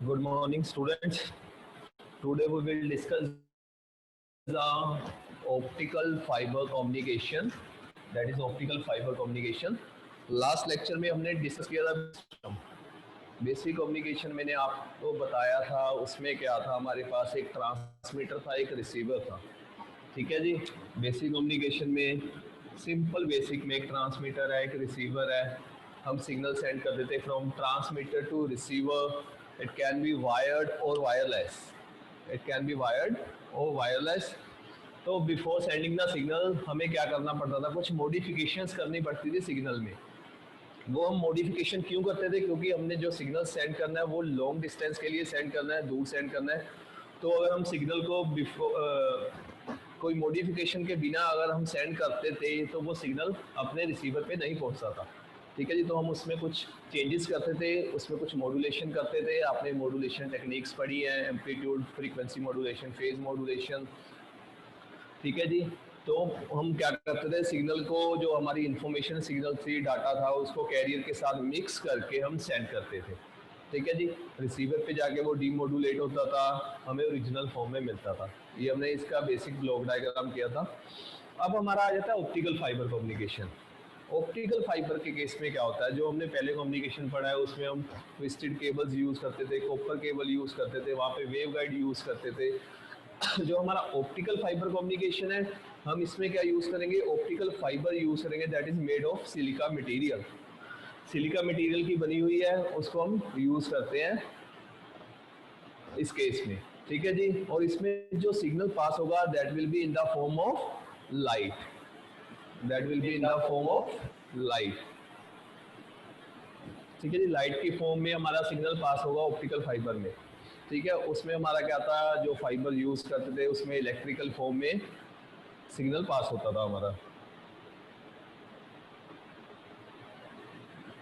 Good morning, students. Today we will discuss the optical fiber communication. That is optical fiber communication. Last lecture में हमने discuss किया था system basic communication. मैंने आपको बताया था उसमें क्या था, हमारे पास एक ट्रांसमीटर था, एक रिसीवर था। ठीक है जी। बेसिक कम्युनिकेशन में सिंपल बेसिक में एक ट्रांसमीटर है, एक रिसीवर है। हम सिग्नल सेंड कर देते from transmitter to receiver. It can be wired और wireless. It can be wired और वायरलेस। तो बिफोर सेंडिंग द सिग्नल हमें क्या करना पड़ता था, कुछ मॉडिफिकेशंस करनी पड़ती थी सिग्नल में। वो हम मॉडिफिकेशन क्यों करते थे, क्योंकि हमने जो सिग्नल सेंड करना है वो लॉन्ग डिस्टेंस के लिए सेंड करना है, दूर सेंड करना है। तो अगर हम सिग्नल को कोई मॉडिफिकेशन के बिना अगर हम सेंड करते थे तो वो सिग्नल अपने रिसीवर पे नहीं पहुंचता था। ठीक है जी। तो हम उसमें कुछ चेंजेस करते थे, उसमें कुछ मॉड्यूलेशन करते थे। आपने मॉड्यूलेशन टेक्निक्स पढ़ी है, amplitude, frequency modulation, phase modulation. ठीक है जी। तो हम क्या करते थे, सिग्नल को जो हमारी इंफॉर्मेशन सिग्नल थी, डाटा था, उसको कैरियर के साथ मिक्स करके हम सेंड करते थे। ठीक है जी। रिसीवर पे जाके वो डीमोडुलेट होता था, हमें ओरिजिनल फॉर्म में मिलता था। ये हमने इसका बेसिक ब्लॉक डायग्राम किया था। अब हमारा आ जाता है optical fibre communication. Optical fibre के केस में क्या होता है, जो हमने पहले कम्युनिकेशन पढ़ा है उसमें हम ट्विस्टेड केबल्स यूज़ करते थे, कॉपर केबल यूज़ करते थे, वहाँ पे वेव गाइड यूज़ करते थे। जो हमारा ऑप्टिकल फाइबर कम्युनिकेशन है, हम इसमें क्या यूज़ करेंगे, ऑप्टिकल फाइबर यूज़ करेंगे that is made of silica material. Silica material की बनी हुई है, उसको हम यूज़ करते हैं इस केस में। ठीक है जी। और इसमें जो सिग्नल पास होगा that will be in the form of light. That will be in the form of light. ठीक है जी। लाइट की फॉर्म में हमारा सिग्नल पास होगा ऑप्टिकल फाइबर में। ठीक है। उसमें हमारा क्या था, जो फाइबर यूज़ करते थे उसमें इलेक्ट्रिकल फॉर्म में सिग्नल पास होता था हमारा।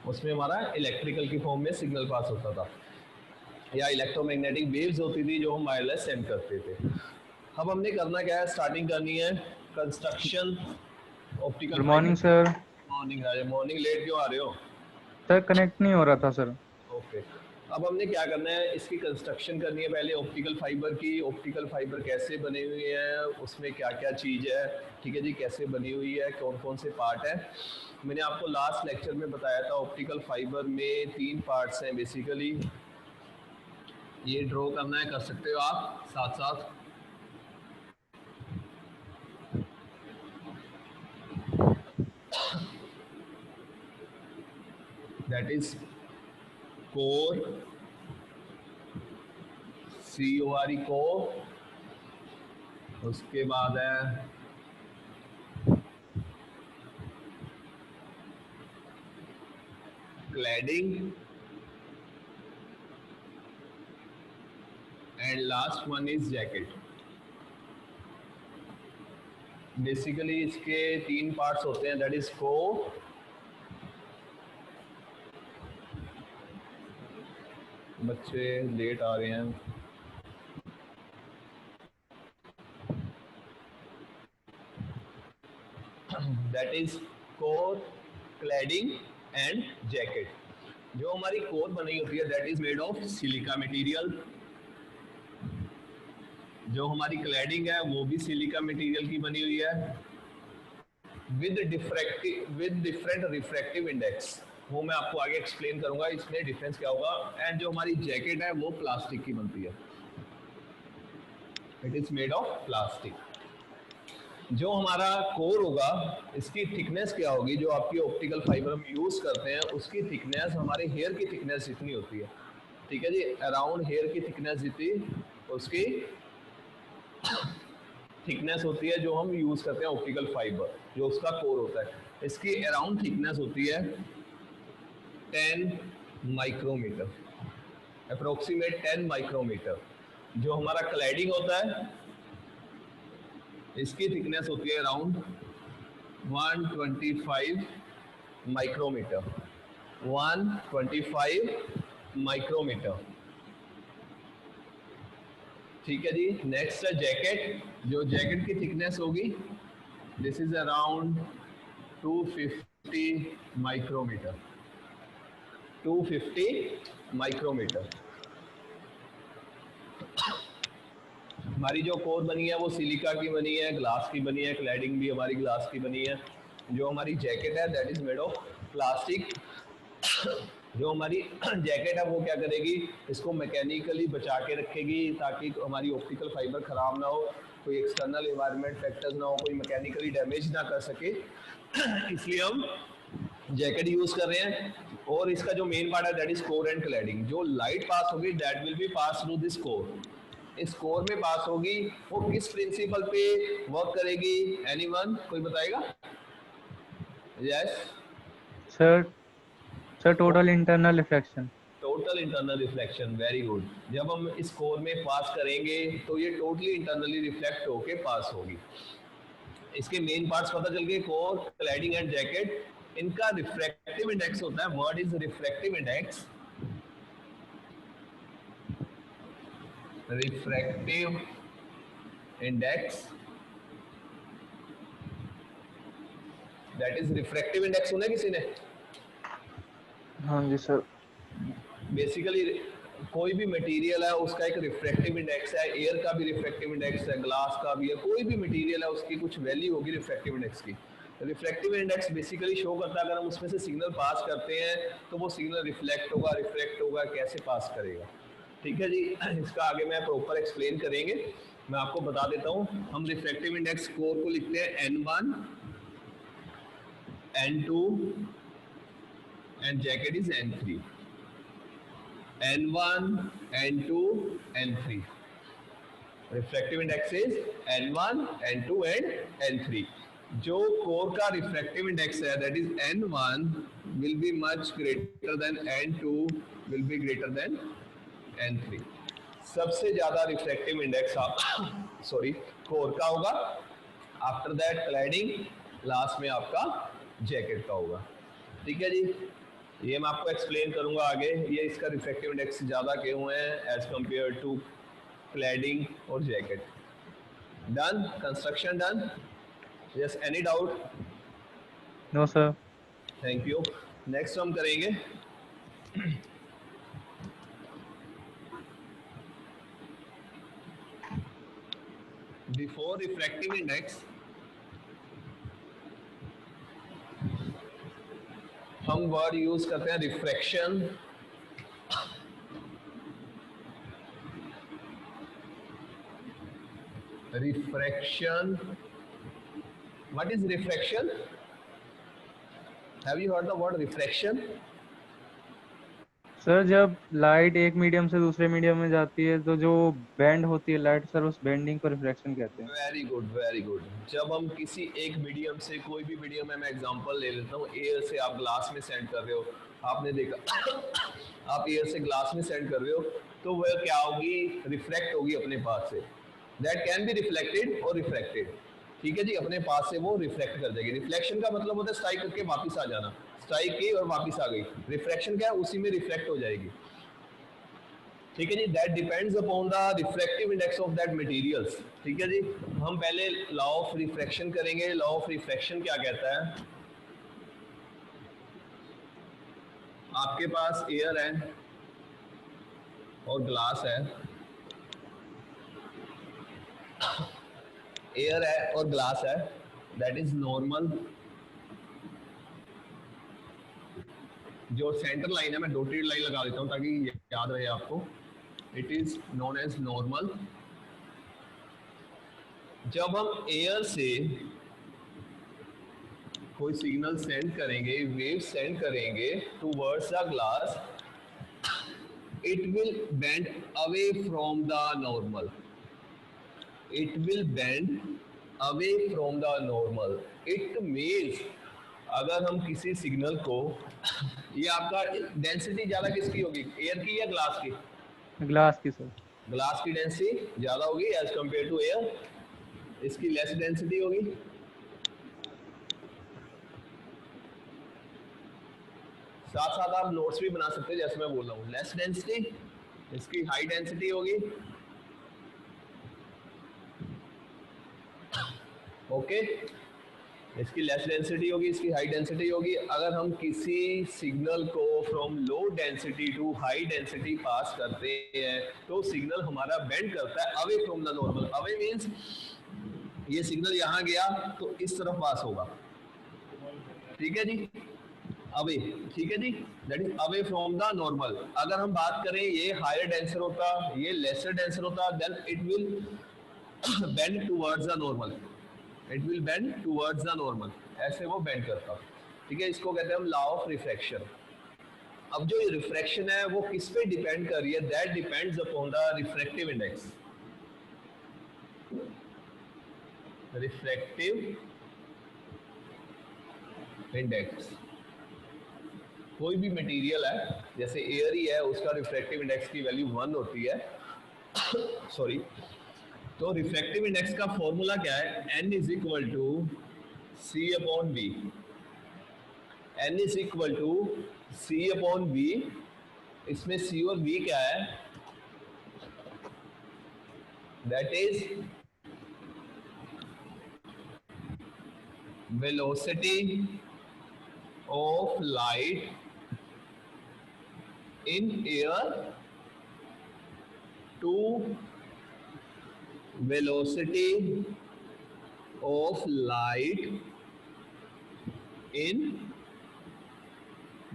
उसमें हमारा इलेक्ट्रिकल की फॉर्म में सिग्नल पास होता था, या इलेक्ट्रोमैग्नेटिक वेव्स होती थी जो हम वायरलेस सेंड करते थे। अब हमने करना क्या है, स्टार्टिंग करनी है construction optical good morning fiber. Sir. Morning Raja, morning. Late क्यों आ रहे हो? सर कनेक्ट नहीं हो रहा था सर। ओके। अब हमने क्या करना है, इसकी कंस्ट्रक्शन करनी है पहले ऑप्टिकल फाइबर की। ऑप्टिकल फाइबर कैसे बनी हुई है, उसमें क्या क्या चीज़ है। ठीक है जी। कैसे बनी हुई है, कौन कौन से पार्ट है। मैंने आपको लास्ट लेक्चर में बताया था ऑप्टिकल फाइबर में 3 पार्ट्स हैं बेसिकली। ये ड्रॉ करना है, कर सकते हो आप साथ साथ। That is core, CORE core. उसके बाद है cladding, and last one is jacket. Basically इसके 3 पार्ट्स होते हैं, दैट इज कोर, बच्चे लेट आ रहे हैं, that is core, cladding and jacket. जो हमारी कोर बनी होती है that is made of silica material. जो हमारी क्लैडिंग है वो भी सिलिका मटेरियल की बनी हुई है, विद डिफरेंट रिफ्रैक्टिव इंडेक्स। वो मैं आपको आगे एक्सप्लेन करूंगा इसमें डिफरेंस क्या होगा। एंड जो हमारी जैकेट है वो प्लास्टिक की बनती है, it is made of plastic. जो हमारा कोर होगा, इसकी थिकनेस क्या होगी, जो आपकी ऑप्टिकल फाइबर हम यूज करते हैं उसकी थिकनेस हमारे हेयर की थिकनेस जितनी होती है। ठीक है जी। अराउंड हेयर की थिकनेस जितनी उसकी थिकनेस होती है जो हम यूज करते हैं ऑप्टिकल फाइबर, जो उसका कोर होता है। इसकी अराउंड थिकनेस होती है 10 माइक्रोमीटर, अप्रोक्सीमेट 10 माइक्रोमीटर। जो हमारा क्लैडिंग होता है इसकी थिकनेस होती है अराउंड 125 माइक्रोमीटर। 125 माइक्रोमीटर। ठीक है जी। नेक्स्ट है जैकेट। जो जैकेट की थिकनेस होगी this is around 250 micrometre. 250 micrometre. हमारी जो कोर बनी है वो सिलिका की बनी है, ग्लास की बनी है, क्लैडिंग भी हमारी ग्लास की बनी है। जो हमारी जैकेट है that is made of plastic. जो हमारी जैकेट है वो क्या करेगी, इसको मैकेनिकली बचा के रखेगी ताकि हमारी ऑप्टिकल फाइबर खराब ना हो, कोई एक्सटर्नल एनवायरनमेंट फैक्टर्स ना हो, कोई मैकेनिकली डैमेज ना कर सके। इसलिए हम जैकेट यूज कर रहे हैं। और इसका जो मेन पार्ट है that is core and cladding. जो लाइट पास होगी that will be pass through this core, इस कोर में पास होगी। वो किस प्रिंसिपल पे वर्क करेगी, एनीवन कोई बताएगा? Yes, sir sir total internal refraction. Total internal reflection, very good. जब हम इस कोर में पास करेंगे तो ये टोटली इंटरनली रिफ्लेक्ट होके पास होगी। इसके मेन पार्ट्स पता चल गए, कोर, क्लैडिंग एंड जैकेट। इनका रिफ्रैक्टिव इंडेक्स होता है, what is refractive index? Refractive index, that is refractive index सुना किसी ने? हाँ जी सर। बेसिकली कोई भी मटेरियल है उसका एक रिफ्रैक्टिव इंडेक्स है, एयर का भी रिफ्रैक्टिव इंडेक्स है, ग्लास का भी है, कोई भी मटेरियल है उसकी कुछ वैल्यू होगी रिफ्रैक्टिव इंडेक्स की। रिफ्रैक्टिव इंडेक्स बेसिकली शो करता है अगर हम उसमें से सिग्नल पास करते हैं तो वो सिग्नल रिफ्लेक्ट होगा, रिफ्रैक्ट होगा, कैसे पास करेगा। ठीक है जी, इसका आगे मैं प्रॉपर एक्सप्लेन करेंगे। मैं आपको बता देता हूँ, हम रिफ्रैक्टिव इंडेक्स कोर को लिखते हैं N1, N2 and jacket is N3। N1, N2, N3. Refractive index is N1, N2 and N3. जो कोर का रिफ्रैक्टिव इंडेक्स है that is N1 will be much greater than N2 will be greater than N3. सबसे ज्यादा refractive index sorry core का होगा, after that cladding, last में आपका jacket का होगा। ठीक है जी, ये मैं आपको एक्सप्लेन करूंगा आगे, ये इसका रिफ्रैक्टिव इंडेक्स ज़्यादा क्यों है एज कंपेयर टू क्लैडिंग और jacket. Done, construction done. Yes, any doubt? No sir. Thank you. Next हम करेंगे बिफोर रिफ्रैक्टिव इंडेक्स हम वर्ड यूज करते हैं refraction. Refraction. What is refraction? Have you heard the word refraction? Sir जब light एक medium से दूसरे medium में जाती है तो जो बैंड होती है लाइट, सर उस बेंडिंग को रिफ्रैक्शन कहते हैं। Very good, very good. जब हम किसी एक मीडियम से, कोई भी मीडियम है, मैं एग्जांपल ले लेता हूँ, एयर से आप ग्लास में सेंड कर रहे हो, आपने देखा आप एयर से ग्लास में सेंड कर रहे हो तो वह क्या होगी, रिफ्लेक्ट होगी अपने पास से। दैट कैन बी रिफ्लेक्टेड और रिफ्रैक्टेड। ठीक है जी, अपने पास से वो रिफ्लेक्ट कर देगी। रिफ्लेक्शन का मतलब होता है स्ट्राइक करके वापस आ जाना, स्ट्राइक की और वापस आ गई। रिफ्रैक्शन क्या है, उसी में रिफ्लेक्ट हो जाएगी। ठीक है जी, that depends upon the refractive index of that materials. ठीक है जी, हम पहले लॉ ऑफ रिफ्रैक्शन करेंगे। लॉ ऑफ रिफ्रैक्शन क्या कहता है, आपके पास एयर है और ग्लास है, एयर है और ग्लास है, दैट इज नॉर्मल। जो सेंटर लाइन है मैं डॉटेड लाइन लगा देता हूं ताकि याद रहे आपको, it is known as normal. जब हम एयर से कोई सिग्नल सेंड करेंगे, वेव सेंड करेंगे towards the glass, it will bend away from the normal, it will bend away from the normal. It means अगर हम किसी सिग्नल को, ये आपका डेंसिटी ज्यादा किसकी होगी, एयर की या ग्लास की? ग्लास की सर। ग्लास की डेंसिटी ज्यादा होगी एज कंपेयर टू एयर, इसकी लेस डेंसिटी होगी। साथ साथ आप नोट्स भी बना सकते हैं जैसे मैं बोल रहा हूँ। लेस डेंसिटी, इसकी हाई डेंसिटी होगी। ओके, इसकी लेस डेंसिटी होगी, इसकी हाई डेंसिटी होगी। अगर हम किसी सिग्नल को from low density to high density pass करते हैं तो सिग्नल हमारा बेंड करता है away from the normal. Away means ये सिग्नल यहाँ गया तो इस तरफ पास होगा, ठीक है जी, अवे, ठीक है जी, that is away from the normal. अगर हम बात करें ये हायर डेंसर होता, ये लेसर डेंसर होता, then it will bend towards the normal, it will bend towards the normal, ऐसे वो बेंड करता, ठीक है। इसको कहते हैं हम लॉ ऑफ रिफ्रैक्शन। अब जो ये रिफ्रैक्शन है वो किस पे डिपेंड कर रही है? That depends upon the refractive index. Refractive index, कोई भी मटेरियल है जैसे एयर ही है, उसका रिफ्रैक्टिव इंडेक्स की वैल्यू 1 होती है सॉरी। तो रिफ्रैक्टिव इंडेक्स का फॉर्मूला क्या है? n is equal to c upon v. n is equal to c upon v. इसमें c और v क्या है? That is velocity of light in air to velocity of light in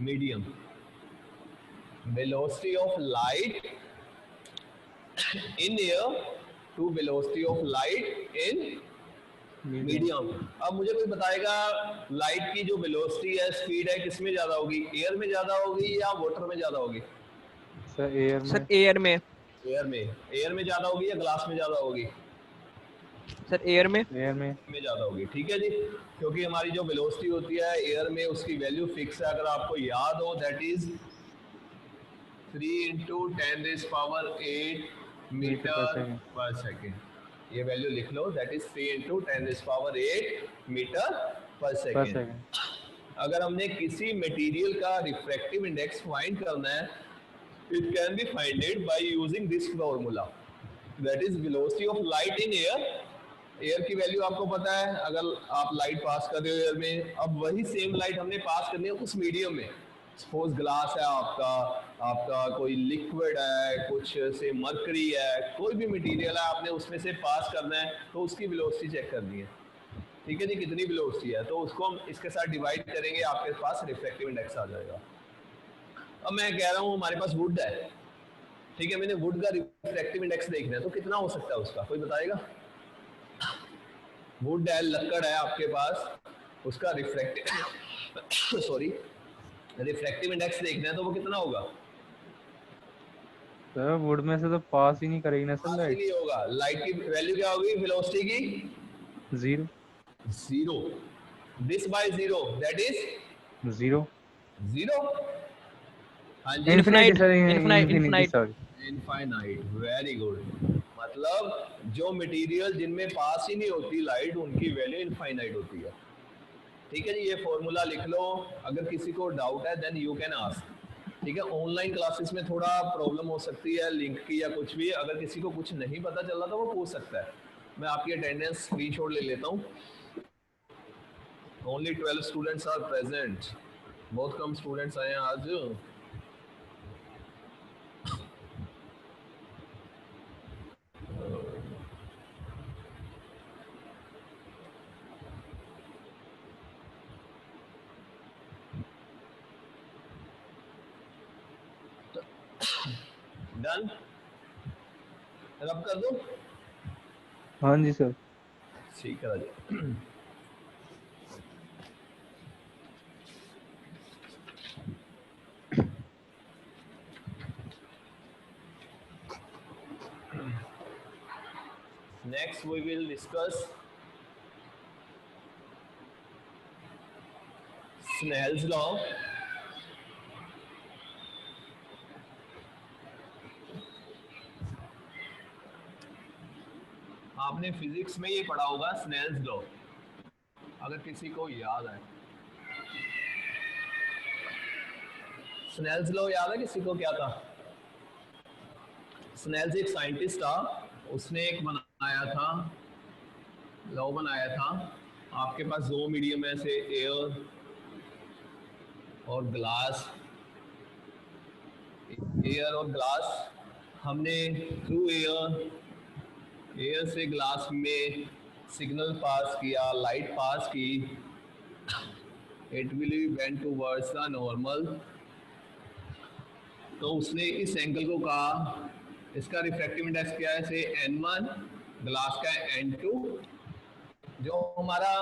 medium, velocity of light in air to velocity of light in medium. अब मुझे कोई बताएगा light की जो वेलोसिटी है, स्पीड है, किस में ज्यादा होगी? एयर में ज्यादा होगी या वाटर में ज्यादा होगी? सर एयर में। सर एयर में। एयर में। एयर में ज्यादा होगी या ग्लास में ज्यादा होगी? सर एयर में। एयर में ज्यादा होगी, ठीक है जी, क्योंकि हमारी जो वेलोसिटी होती है एयर में उसकी वैल्यू फिक्स है। अगर आपको याद हो, दैट इज 3 × 10⁸ मीटर पर सेकेंड। ये वैल्यू लिख लो, दैट इज 3 × 10⁸ मीटर पर सेकेंड। अगर हमने किसी मटेरियल का रिफ्रैक्टिव इंडेक्स फाइंड करना है, it can B फाइंडेड by using this formula, that is velocity of light in air. Air की वैल्यू आपको पता है, अगर आप लाइट पास कर रहे हो एयर में, अब वही सेम लाइट हमने पास करनी है उस मीडियम में। सपोज ग्लास है आपका, आपका कोई लिक्विड है, कुछ से मरकरी है, कोई भी मटेरियल है, आपने उसमें से पास करना है तो उसकी वेलोसिटी चेक करनी है, ठीक है जी, कितनी वेलोसिटी है, तो उसको हम इसके साथ डिवाइड करेंगे, आपके पास रिफ्रैक्टिव इंडेक्स आ जाएगा। अब मैं कह रहा हूँ हमारे पास वुड है, ठीक है, मैंने वुड का रिफ्रैक्टिव इंडेक्स देखना है, तो कितना हो सकता है उसका, कोई बताएगा? वुड है, लकड़ है आपके पास, उसका रिफ्रैक्टिव सॉरी रिफ्रैक्टिव इंडेक्स देखना है तो वो कितना होगा? सर वुड में से तो पास ही नहीं करेगी ना सर लाइट। नहीं होगा। लाइट की वैल्यू क्या होगी वेलोसिटी की? 0 0। This by 0 that is 0 0। हाँ जी, infinity sir, infinite infinity sorry, infinite, very good. मतलब जो मटेरियल जिनमें पास ही नहीं होती लाइट, उनकी वैल्यू इनफाइनाइट होती है, ठीक है जी। ये फॉर्मूला लिख लो, अगर किसी को डाउट है देन यू कैन आस्क, ठीक है। ऑनलाइन क्लासेस में थोड़ा प्रॉब्लम हो सकती है लिंक की या कुछ भी, अगर किसी को कुछ नहीं पता चल रहा तो वो पूछ सकता है। मैं आपकी अटेंडेंस स्क्रीनशॉट ले लेता हूँ। ओनली 12 स्टूडेंट्स आर प्रेजेंट, बहुत कम स्टूडेंट्स आए हैं आज। डन, रब कर दो। हाँ जी सर। ठीक है राजा। Next we will discuss Snell's law. आपने फिजिक्स में ये पढ़ा होगा स्नेल्स लॉ, अगर किसी को याद है। स्नेल्स लॉ याद है किसी को? क्या था? स्नेल्स एक साइंटिस्ट था, उसने एक बनाया था, लॉ बनाया था, आपके पास दो मीडियम है से एयर और ग्लास। एयर और ग्लास, हमने थ्रू एयर से ग्लास में सिग्नल पास किया, लाइट पास की, it will be bend towards the normal. तो उसने इस एंगल को कहा, इसका रिफ्रैक्टिव इंडेक्स क्या है, से n1, ग्लास का n2। जो हमारा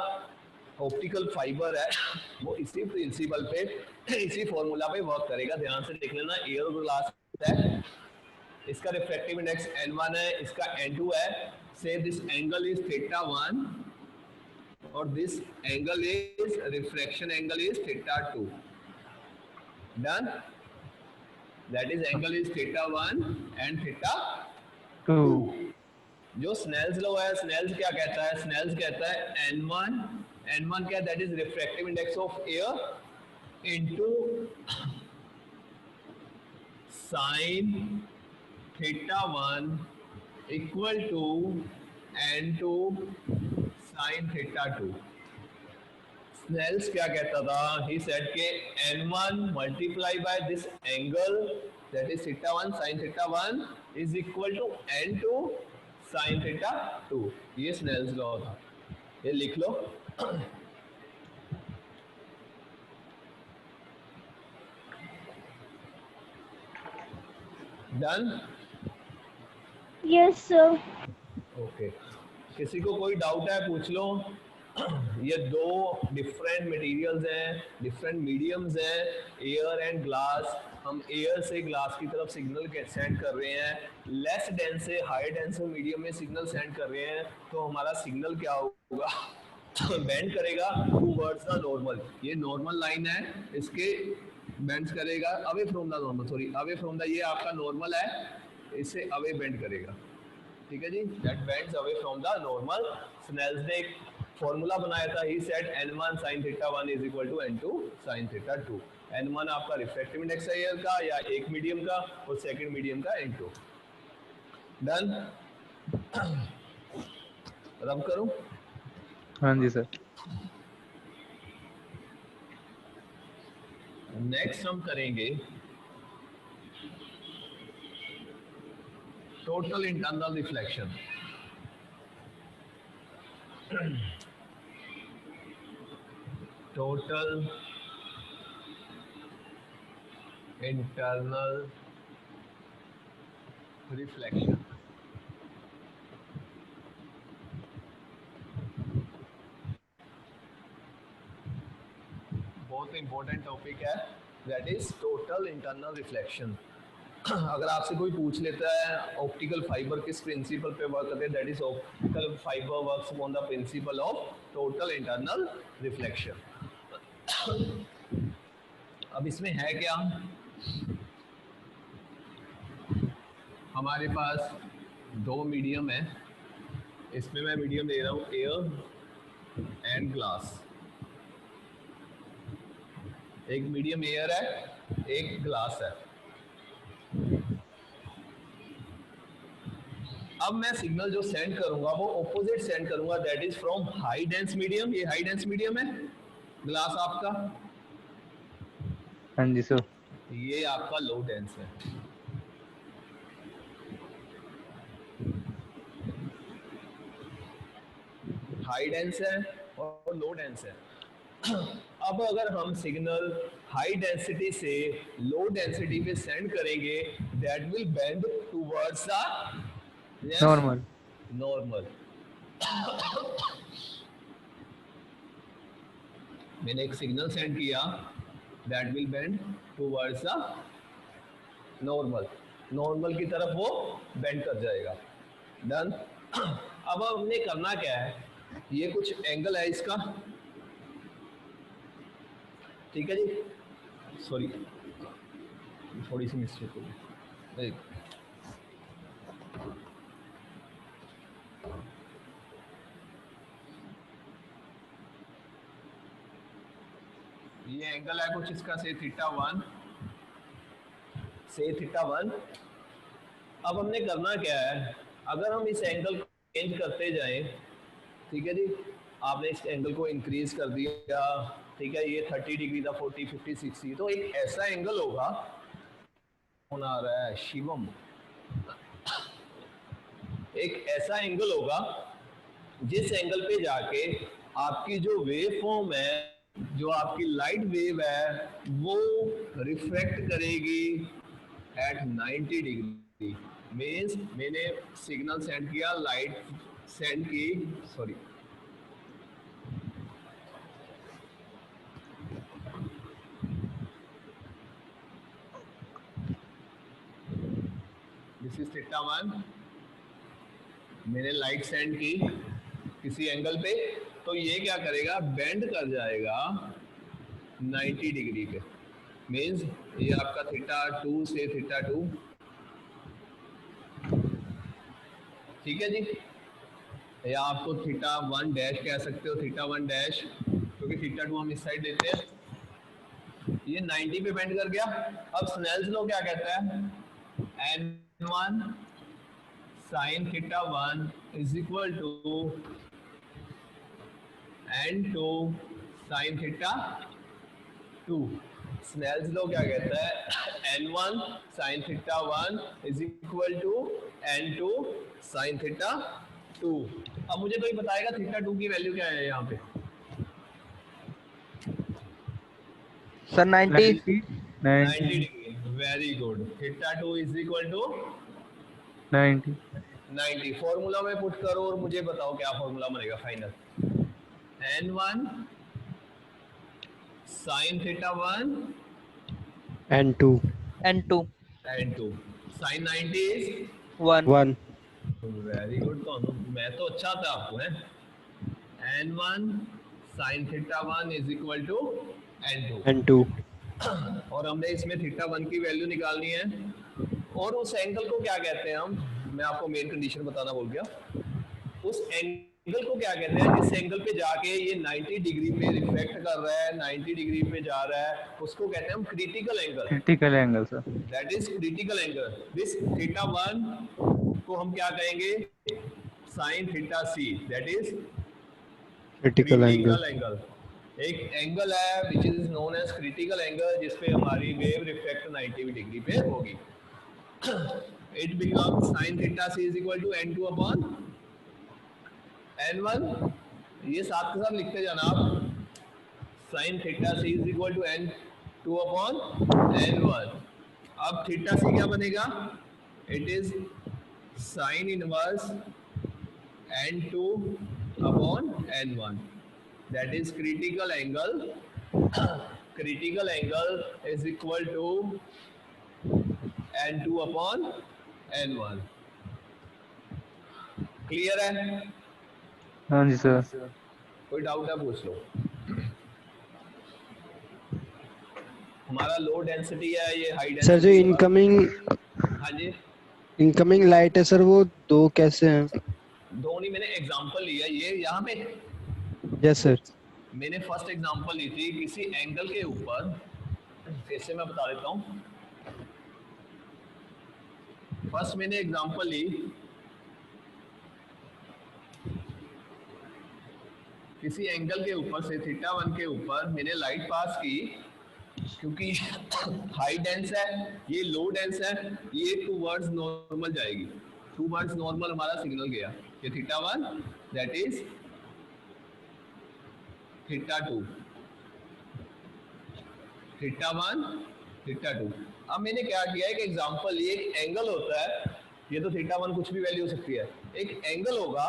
ऑप्टिकल फाइबर है वो इसी प्रिंसिपल पे, इसी फॉर्मूला पे वर्क करेगा। ध्यान से देख लेना, एयर ग्लास है, इसका रिफ्रैक्टिव इंडेक्स n1 है, इसका n2 है। से दिस एंगल इज θ1 और this angle is refraction angle is θ2। Done, that is angle is θ1 and θ2। 2 जो स्नेल्स लॉ है, स्नेल्स क्या कहता है, स्नेल्स कहता है n1 क्या, that is refractive index of air into sine θ1 equal to n2 sine θ2। Snell's क्या कहता था, ही सेड के n1 multiply by this angle that is θ1 sine θ1 is equal to n2 sine θ2। ये स्नेल्स लॉ था, ये लिख लो। डन। Yes sir. ओके, किसी को कोई डाउट है पूछ लो। ये दो डिफरेंट मटेरियल्स हैं, डिफरेंट मीडियम्स हैं, एयर एंड ग्लास। हम एयर से ग्लास की तरफ सिग्नल सेंड कर रहे हैं, लेस डेंस से हाई डेंस मीडियम में सिग्नल सेंड कर रहे हैं, तो हमारा सिग्नल क्या होगा, बेंड करेगा टूवर्ड्स द नॉर्मल। ये नॉर्मल लाइन है, इसके बेंड करेगा away from the normal, sorry away from the, ये आपका नॉर्मल है, इसे अवे बेंड करेगा। ठीक है जी, that bends away from the normal. Snell's ने एक फॉर्मूला बनाया था, he said n1 sin θ1 is equal to n2 sin θ2। n1 आपका रिफ्रैक्टिव इंडेक्स है एयर का या एक मीडियम का, और सेकंड मीडियम का n2। डन, रब करूं? हाँ जी सर। नेक्स्ट हम करेंगे total internal reflection. Total internal reflection. बहुत इंपॉर्टेंट टॉपिक है, that is total internal reflection. अगर आपसे कोई पूछ लेता है ऑप्टिकल फाइबर किस प्रिंसिपल पे वर्क करते हैं, that is optical fibre works on the principle of total internal reflection. अब इसमें है क्या, हमारे पास दो मीडियम है, इसमें मैं मीडियम ले रहा हूँ एयर एंड ग्लास। एक मीडियम एयर है, एक ग्लास है। अब मैं सिग्नल जो सेंड करूंगा वो ऑपोजिट सेंड करूंगा, that is from high dense medium. ये हाई डेंस मीडियम है ग्लास आपका, हाँ जी सर। ये आपका लो डेंस है। हाई डेंस है और लो डेंस है। अब अगर हम सिग्नल हाई डेंसिटी से लो डेंसिटी पे सेंड करेंगे, that will bend towards the normal. Normal. मैंने एक सिग्नल सेंड किया, that will bend towards the normal, normal की तरफ वो बेंड कर जाएगा। डन। अब हमने करना क्या है, ये कुछ एंगल है इसका, ठीक है जी, सॉरी थोड़ी सी मिस्टेक हो गई। ये एंगल है कुछ इसका से θ1 से θ1। अब हमने करना क्या है, अगर हम इस एंगल को चेंज करते जाएं, ठीक है जी, आपने इस एंगल को इंक्रीज कर दिया, ठीक है, ये 30 डिग्री था, 40, 50, 60, तो एक ऐसा एंगल होगा, कौन आ रहा है, शिवम, एक ऐसा एंगल होगा जिस एंगल पे जाके आपकी जो वेव फॉर्म है, जो आपकी लाइट वेव है, वो रिफ्लेक्ट करेगी एट 90 डिग्री। मीन्स मैंने सिग्नल सेंड किया, लाइट सेंड की, सॉरी, दिस इज थीटा 1, मैंने लाइट सेंड की किसी एंगल पे, तो ये क्या करेगा, बेंड कर जाएगा 90 डिग्री पे। मीन्स ये आपका थीटा 2 से थीटा 2, ठीक है जी, या आपको थीटा 1 डैश कह सकते हो, थीटा 1 डैश, क्योंकि थीटा 2 हम इस साइड लेते हैं। ये 90 पे बेंड कर गया। अब स्नेल्स लॉ क्या कहता है, n1 sin theta 1 is equal to n2 sin theta 2। Snell's law क्या कहता है, n1 sin theta 1 is equal to n2 sin theta 2। अब मुझे कोई बताएगा थीटा 2 की वैल्यू क्या है यहाँ पे, sir 90। 90 degree, very good. Theta 2 is equal to 90। Formula में पुट करो और मुझे बताओ क्या फॉर्मूला बनेगा final, n1 sin theta 1 N2 N2 n2 sin 90 is 1 1 very good. तो मैं तो अच्छा था आपको है, n1 sin theta 1 is equal to n2, N2 और हमने इसमें थीटा 1 की वैल्यू निकालनी है, और उस एंगल को क्या कहते हैं हम, मैं आपको मेन कंडीशन बताना भूल गया, उस एंगल को क्या कहते हैं जिस एंगल पे जाके ये 90 डिग्री पे रिफ्लेक्ट कर रहा है, 90 डिग्री पे जा रहा है, उसको कहते हैं हम critical angle, critical angle sir. That is critical angle. This theta 1 को हम क्या कहेंगे, sine theta c, that is critical angle critical angle. एक एंगल है which is known as critical angle, जिसपे हमारी वेव रिफ्लेक्ट 90 डिग्री पे होगी। It becomes sin theta c is equal to n2 upon n1, ये साथ के साथ लिखते जाना आप, sin theta c is equal to n2 upon n1। अब थीटा c क्या बनेगा, it is sine inverse n2 upon n1, that is critical angle critical angle is equal to n2 upon n1। Clear है, हाँ जी sir. कोई doubt है पूछ लो। हमारा low density है, ये हाई डेंसिटी सर जो हाँ जी, इनकमिंग लाइट है सर, वो दो कैसे हैं? दो नहीं, मैंने एग्जांपल लिया ये यहाँ पे, यस सर। मैंने फर्स्ट एग्जांपल ली थी किसी एंगल के ऊपर, कैसे मैं बता देता हूँ। फर्स्ट मैंने एग्जांपल ली किसी एंगल के ऊपर से, थीटा 1 के ऊपर मैंने लाइट पास की, क्योंकि हाई डेंस है, ये लो डेंस है, ये टूवर्ड्स नॉर्मल जाएगी, टूवर्ड्स नॉर्मल हमारा सिग्नल गया, ये theta 1 that is theta 2, theta 1 theta 2। अब मैंने क्या किया, एक एग्जांपल, ये एक एंगल होता है, ये तो थीटा 1 कुछ भी वैल्यू हो सकती है, एक एंगल होगा,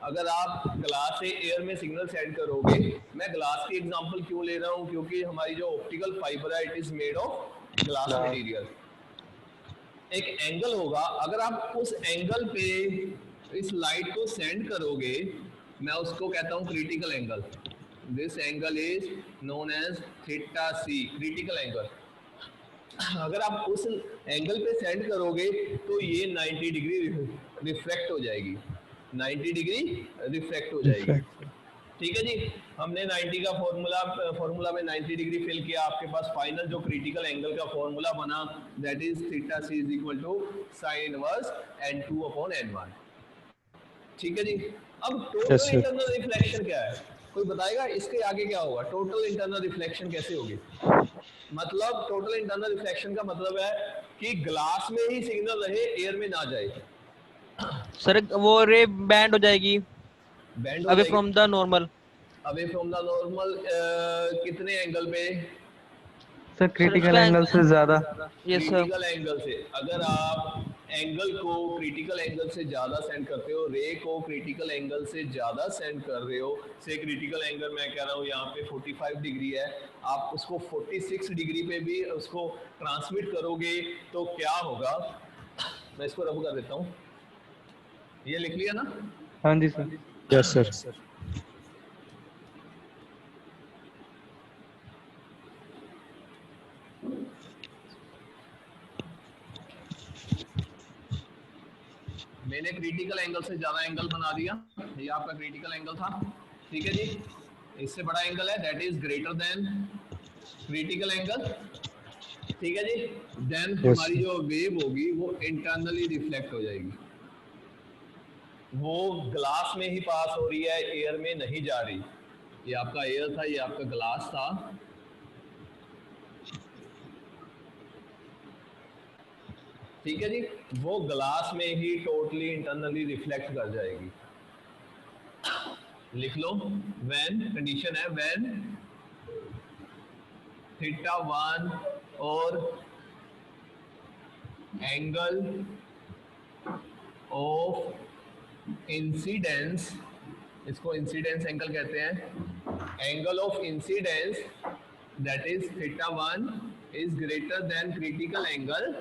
अगर आप ग्लास से एयर में सिग्नल सेंड करोगे, मैं ग्लास की एग्जांपल क्यों ले रहा हूँ, क्योंकि हमारी जो ऑप्टिकल फाइबर है it is made of glass material. एक एंगल होगा, अगर आप उस एंगल पे इस लाइट को सेंड करोगे, मैं उसको कहता हूँ critical angle. This angle is known as theta c, critical angle. अगर आप उस एंगल पे सेंड करोगे तो ये 90 डिग्री रिफ्लेक्ट हो जाएगी, 90 डिग्री रिफ्लेक्ट हो जाएगी, ठीक है जी। हमने 90 का फॉर्मूला में 90 डिग्री फिल किया, आपके पास फाइनल जो क्रिटिकल एंगल का फॉर्मूला बना that is theta c is equal to sine inverse n2 upon n1, ठीक है जी। अब Yes, total sir. Internal reflection क्या है? कोई बताएगा इसके आगे क्या होगा? टोटल इंटरनल रिफ्लेक्शन कैसे होगी? मतलब टोटल इंटरनल रिफ्लेक्शन का मतलब है कि ग्लास में ही सिग्नल रहे, एयर में ना जाए। सर वो रे बैंड हो जाएगी बैंड हो अवे जाएगी from the normal. Away from the normal. कितने एंगल पे? सर सर क्रिटिकल उसका एंगल से ज्यादा। Yes sir. क्रिटिकल एंगल से। अगर आप एंगल को क्रिटिकल एंगल से ज्यादा सेंड करते हो, रे को क्रिटिकल एंगल से ज्यादा सेंड कर रहे हो, से क्रिटिकल एंगल मैं कह रहा हूँ यहाँ पे 45 डिग्री है, आप उसको 46 डिग्री पे भी उसको ट्रांसमिट करोगे तो क्या होगा? मैं इसको रब कर देता हूँ, ये लिख लिया ना? हाँ जी सर। Yes, sir. मैंने क्रिटिकल एंगल से ज्यादा एंगल बना दिया, ये आपका क्रिटिकल एंगल था, ठीक है जी। इससे बड़ा एंगल है, that is greater than critical angle, ठीक है जी। देन Yes, हमारी sir. जो वेव होगी वो इंटरनली रिफ्लेक्ट हो जाएगी, वो ग्लास में ही पास हो रही है, एयर में नहीं जा रही। ये आपका एयर था, ये आपका ग्लास था, ठीक है जी। वो ग्लास में ही टोटली इंटरनली रिफ्लेक्ट कर जाएगी। लिख लो, व्हेन कंडीशन है व्हेन थीटा 1 और एंगल ऑफ इंसिडेंस, इसको इंसिडेंस एंगल कहते हैं, angle of incidence that is theta 1 is greater than critical angle,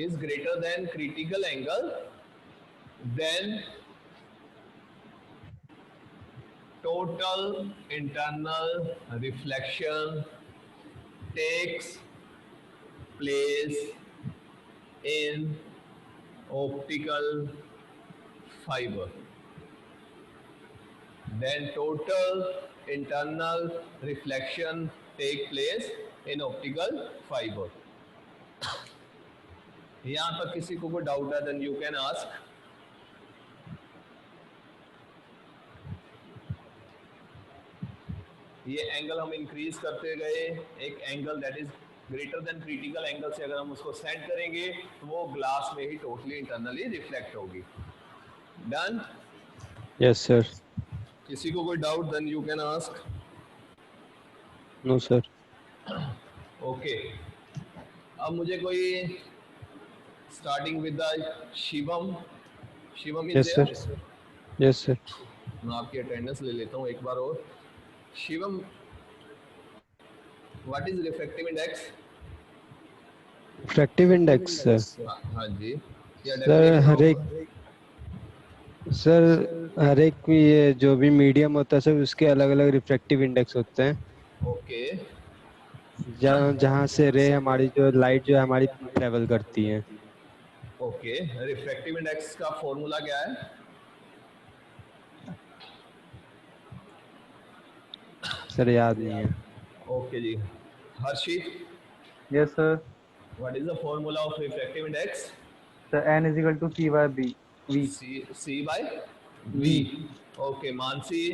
is greater than critical angle, then total internal reflection takes place in optical fiber. Then total internal reflection take place in optical fiber. यहाँ पर किसी को कोई doubt है then you can ask. ये angle हम increase करते गए, एक angle that is greater than critical angle से अगर हम उसको सेट करेंगे तो वो ग्लास में ही टोटली इंटरनली रिफ्लेक्ट होगी। डन? Yes, sir. किसी को कोई doubt then you can ask. No, sir. Okay, अब मुझे कोई starting with the Shivam, Shivam is Yes, sir. There? Yes, sir. मैं आपकी अटेंडेंस ले लेता हूँ एक बार और। Shivam, what is refractive index? Refractive index, sir. हाँ जी, या सर डेफिनेशन हर एक ऑफ? सर हर एक ये जो भी मीडियम होता है सर उसके अलग अलग रिफ्रैक्टिव इंडेक्स होते हैं, ओके, जहाँ जहाँ से रे हमारी जो लाइट जो है हमारी ट्रेवल करती है। ओके। रिफ्रैक्टिव इंडेक्स का फॉर्मूला क्या है? सर याद नहीं है। ओके जी। Harshit, yes sir. What is the formula of refractive index? Sir n is equal to c by b v c by v। V. Okay, Mansi,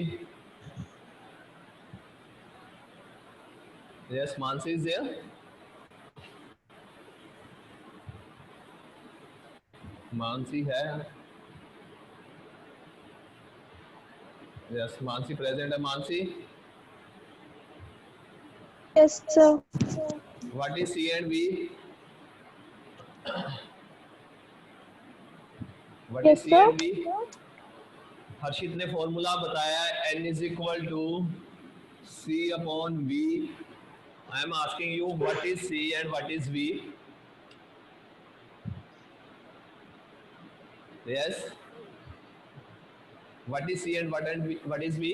yes Mansi is there? Mansi है? Yes, Mansi present है। Mansi, Yes, sir. What is c and v? What is Yes, c sir. And v? Harshit ने formula बताया n is equal to c upon v। I am asking you what is c and what is v? Yes, what is c and what is v?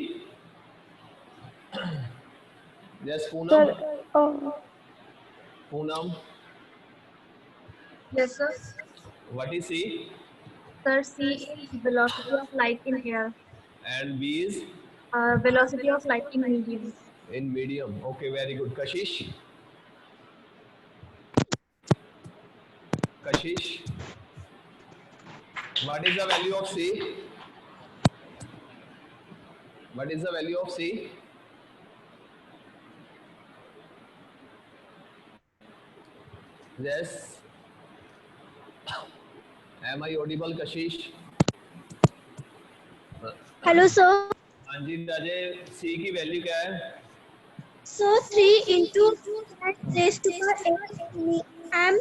Yes Poonam, Sir. Poonam, Yes, sir. What is c Sir, c is velocity of light in air. and v is Velocity of light in medium. in medium? Okay, very good. Kashish, Kashish, what is the value of c? What is the value of C? Yes. Am I audible, Kashish? Hello, sir. हाँ जी राजे, C की value क्या है? So 3 into 10 raised to power 8 m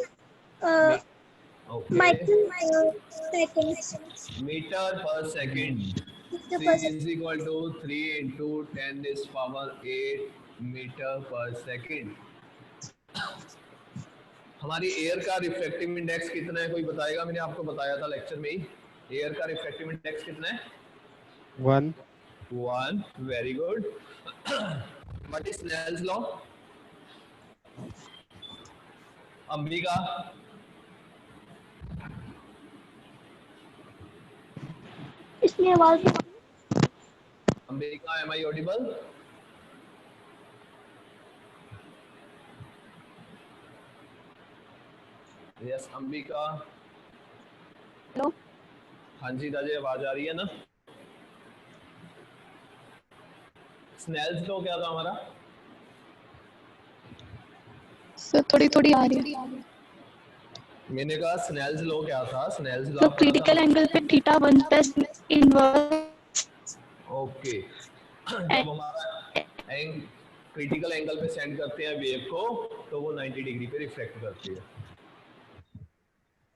Okay. microseconds. Meter per second. Meter C per is equal to 3 into 10 is power 8 metre पर second. हमारी air का refractive index कितना है, कोई बताएगा? मैंने आपको बताया था लेक्चर में ही, एयर का रिफ्रैक्टिव इंडेक्स कितना है? 1. 1. Very good. What is Snell's law? Ambika, इसमें आवाज Ambika, am I audible? Yes Ambika. Hello. हाँ जी राजे, आवाज आ रही है ना? स्नेल्स लॉ क्या था हमारा? सर थोड़ी थोड़ी आ रही है। मैंने कहा स्नेल्स लॉ क्या था? स्नेल्स लॉ तो क्रिटिकल एंगल पे थीटा 1 प्लस इनवर्स। ओके। जब हमारा क्रिटिकल एंगल पे सेंड करते हैं वेव को तो वो 90 डिग्री पे रिफ्लेक्ट करती है।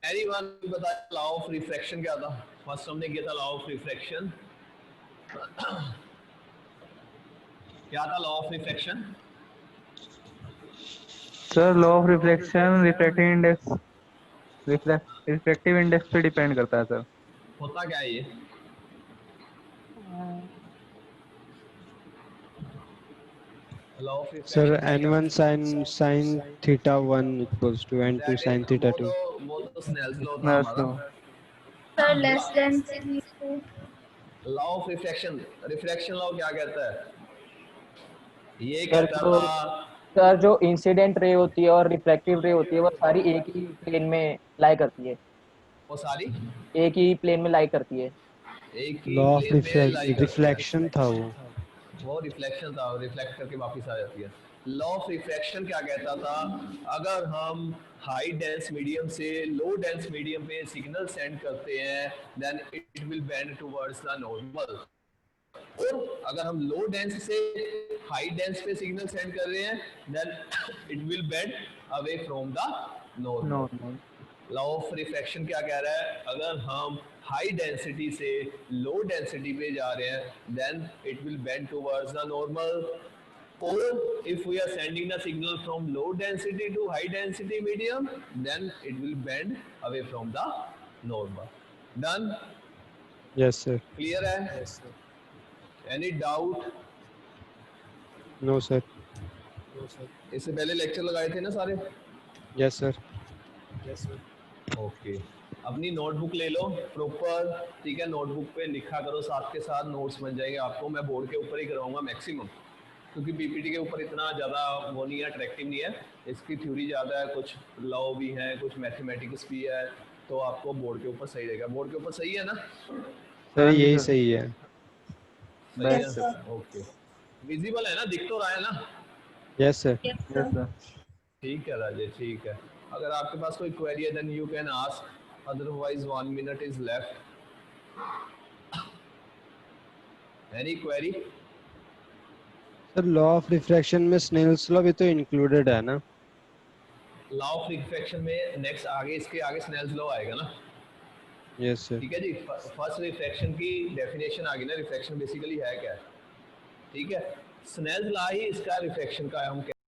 एनीवन बता लॉ ऑफ रिफ्रैक्शन क्या था? फर्स्ट हमने किया था लॉ ऑफ रिफ्रैक्शन। क्या था law of refraction? Sir law of reflection refractive index refractive index पे डिपेंड करता है सर। होता क्या है ये? Law of Sir, refraction n1 sin theta 1 equals to n2 sin theta 2. वो तो स्नेल्स लॉ था Snell's हमारा। law। Sir less than 3 to law of refraction, refraction law क्या कहता है? ये सर कहता जो था सर जो इंसिडेंट रे होती है और रिफ्रैक्टिव रे होती है वो सारी एक ही प्लेन में लाई करती है, वो सारी एक ही प्लेन में लाई करती है। एक ही Law of प्लेन में लाई करती है। reflection था वो रिफ्लेक्शन था, रिफ्लेक्ट करके वापस आ जाती है। लॉ ऑफ रिफ्रैक्शन क्या कहता था? अगर हम हाई डेंस मीडियम से लो डेंस मीडियम पे सिग्नल सेंड करते हैं then it will bend towards the normal, और अगर हम लो डेंस से हाई डेंस पे सिग्नल सेंड कर रहे हैं then it will bend away from the normal. Law of refraction क्या कह रहा है? अगर हम हाई डेंसिटी से लो डेंसिटी पे जा रहे हैं then it will bend towards the normal, और if we are sending the signal from low density to high density medium then it will bend away from the normal. Done? Yes sir. Clear है? Yes sir. Any doubt? No sir. इससे पहले lecture लगाए थे ना सारे? Yes sir. Okay. अपनी notebook ले लो proper, ठीक है? नोटबुक पे लिखा करो, साथ के साथ नोट्स बन जाएंगे आपको। मैं बोर्ड के ऊपर ही कराऊंगा मैक्सिमम, क्योंकि पीपीटी के ऊपर इतना ज़्यादा वो नहीं है, अट्रैक्टिव नहीं है। इसकी थ्योरी ज़्यादा है, कुछ लॉ भी है, कुछ मैथमेटिक्स भी है, तो आपको बोर्ड के ऊपर सही रहेगा। बोर्ड के ऊपर सही है ना? सर यही सही है। सही है? ओके। विजिबल है ना? दिख तो रहा है ना? Yes sir. Yes sir. ठीक है राजेश, ठीक है। अगर आपके पास कोई क्वेरी है then you can ask, otherwise 1 minute is left. Any query? Sir law of refraction में स्नेल्स लॉ भी तो इंक्लूडेड है ना? लॉ ऑफ रिफ्रैक्शन में नेक्स्ट आगे, इसके आगे स्नेल्स लॉ आएगा ना? Yes sir. ठीक है जी। फर्स्ट रिफ्रैक्शन की डेफिनेशन आ गई ना, रिफ्रैक्शन बेसिकली है क्या? ठीक है, स्नेल्स लॉ ही इसका रिफ्रैक्शन का हम